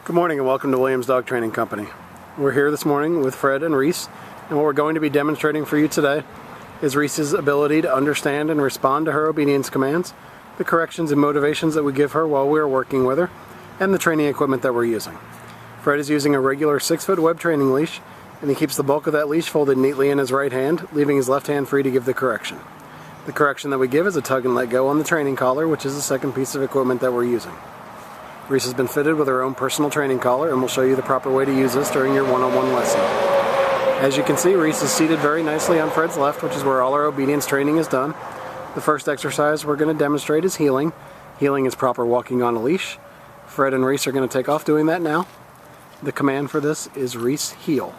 Good morning and welcome to Williams Dog Training Company. We're here this morning with Fred and Reese, and what we're going to be demonstrating for you today is Reese's ability to understand and respond to her obedience commands, the corrections and motivations that we give her while we're working with her, and the training equipment that we're using. Fred is using a regular 6-foot web training leash, and he keeps the bulk of that leash folded neatly in his right hand, leaving his left hand free to give the correction. The correction that we give is a tug and let go on the training collar, which is the second piece of equipment that we're using. Reese has been fitted with her own personal training collar, and we'll show you the proper way to use this during your one-on-one lesson. As you can see, Reese is seated very nicely on Fred's left, which is where all our obedience training is done. The first exercise we're going to demonstrate is heeling. Heeling is proper walking on a leash. Fred and Reese are going to take off doing that now. The command for this is Reese heel.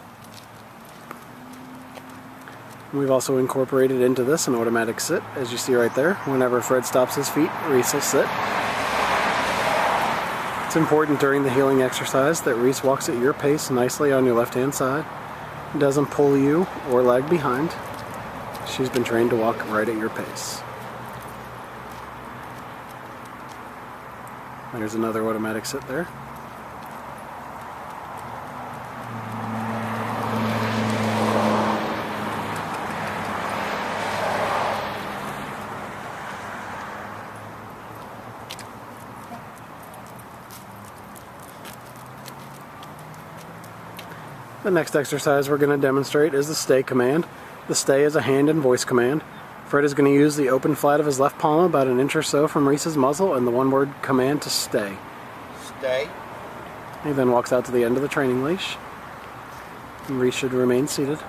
We've also incorporated into this an automatic sit, as you see right there. Whenever Fred stops his feet, Reese will sit. It's important during the heeling exercise that Reese walks at your pace nicely on your left-hand side. Doesn't pull you or lag behind. She's been trained to walk right at your pace. There's another automatic sit there. The next exercise we're going to demonstrate is the stay command. The stay is a hand and voice command. Fred is going to use the open flat of his left palm about an inch or so from Reese's muzzle and the one-word command to stay. Stay. He then walks out to the end of the training leash. And Reese should remain seated.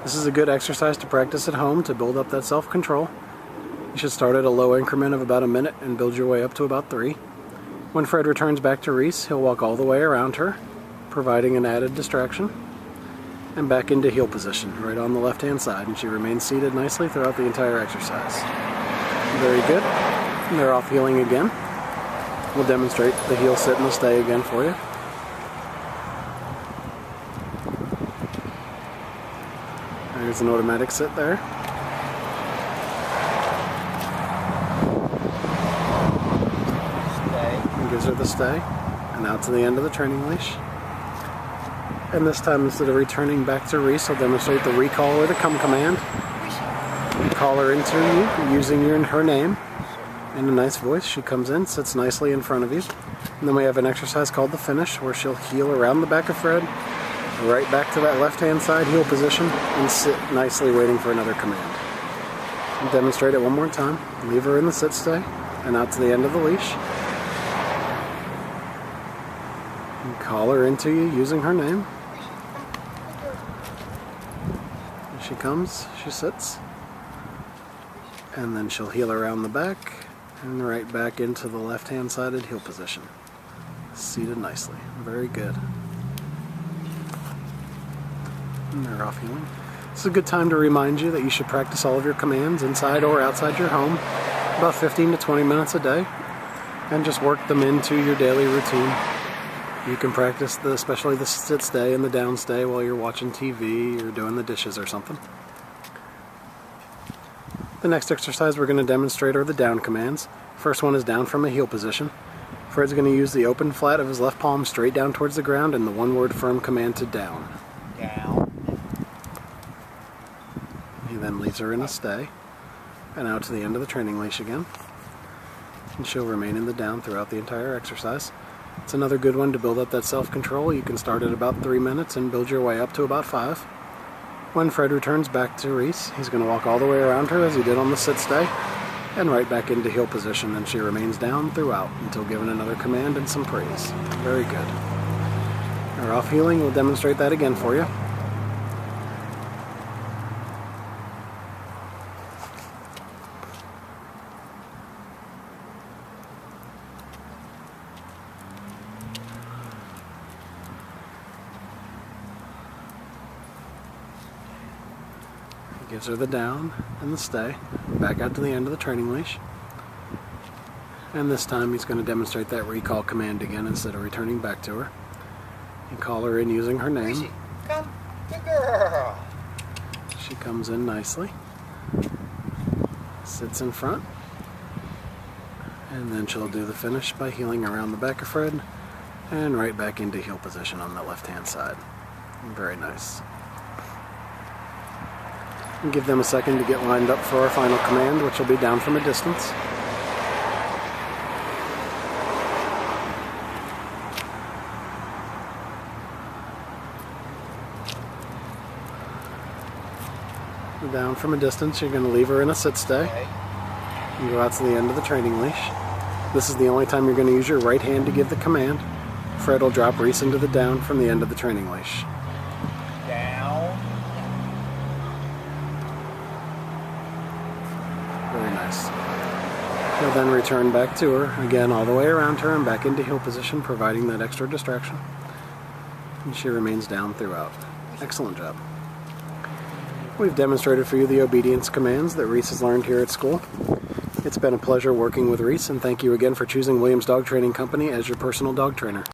This is a good exercise to practice at home to build up that self-control. You should start at a low increment of about a minute and build your way up to about 3. When Fred returns back to Reese, he'll walk all the way around her, providing an added distraction, and back into heel position, right on the left-hand side, and she remains seated nicely throughout the entire exercise. Very good. And they're off heeling again. We'll demonstrate the heel sit and the stay again for you. There's an automatic sit there. Stay. And gives her the stay, and out to the end of the training leash. And this time, instead of returning back to Reese, I'll demonstrate the recall or the come command. Call her into you using her name in a nice voice. She comes in, sits nicely in front of you. And then we have an exercise called the finish, where she'll heel around the back of Fred, right back to that left-hand side heel position, and sit nicely waiting for another command. I'll demonstrate it one more time. Leave her in the sit stay, and out to the end of the leash. And call her into you using her name. She comes, she sits, and then she'll heel around the back and right back into the left-hand sided heel position. Seated nicely. Very good. And they're off heeling. This is a good time to remind you that you should practice all of your commands inside or outside your home about 15 to 20 minutes a day, and just work them into your daily routine. You can practice especially the sit stay and the down stay while you're watching TV or doing the dishes or something. The next exercise we're going to demonstrate are the down commands. First one is down from a heel position. Fred's going to use the open flat of his left palm straight down towards the ground and the one-word firm command to down. Down. He then leaves her in a stay and out to the end of the training leash again. And she'll remain in the down throughout the entire exercise. It's another good one to build up that self-control. You can start at about 3 minutes and build your way up to about 5. When Fred returns back to Reese, he's going to walk all the way around her as he did on the sit stay, and right back into heel position, and she remains down throughout until given another command and some praise. Very good. Our off heeling, we'll demonstrate that again for you. Gives her the down and the stay, back out to the end of the training leash. And this time he's going to demonstrate that recall command again instead of returning back to her. You call her in using her name. Reese, come, good girl. She comes in nicely, sits in front, and then she'll do the finish by heeling around the back of Fred And right back into heel position on the left-hand side. Very nice. And give them a second to get lined up for our final command, which will be down from a distance. Down from a distance, you're going to leave her in a sit stay. And go out to the end of the training leash. This is the only time you're going to use your right hand to give the command. Fred will drop Reese into the down from the end of the training leash. Down. Very nice. He'll then return back to her, again all the way around her and back into heel position, providing that extra distraction. And she remains down throughout. Excellent job. We've demonstrated for you the obedience commands that Reese has learned here at school. It's been a pleasure working with Reese, and thank you again for choosing Williams Dog Training Company as your personal dog trainer.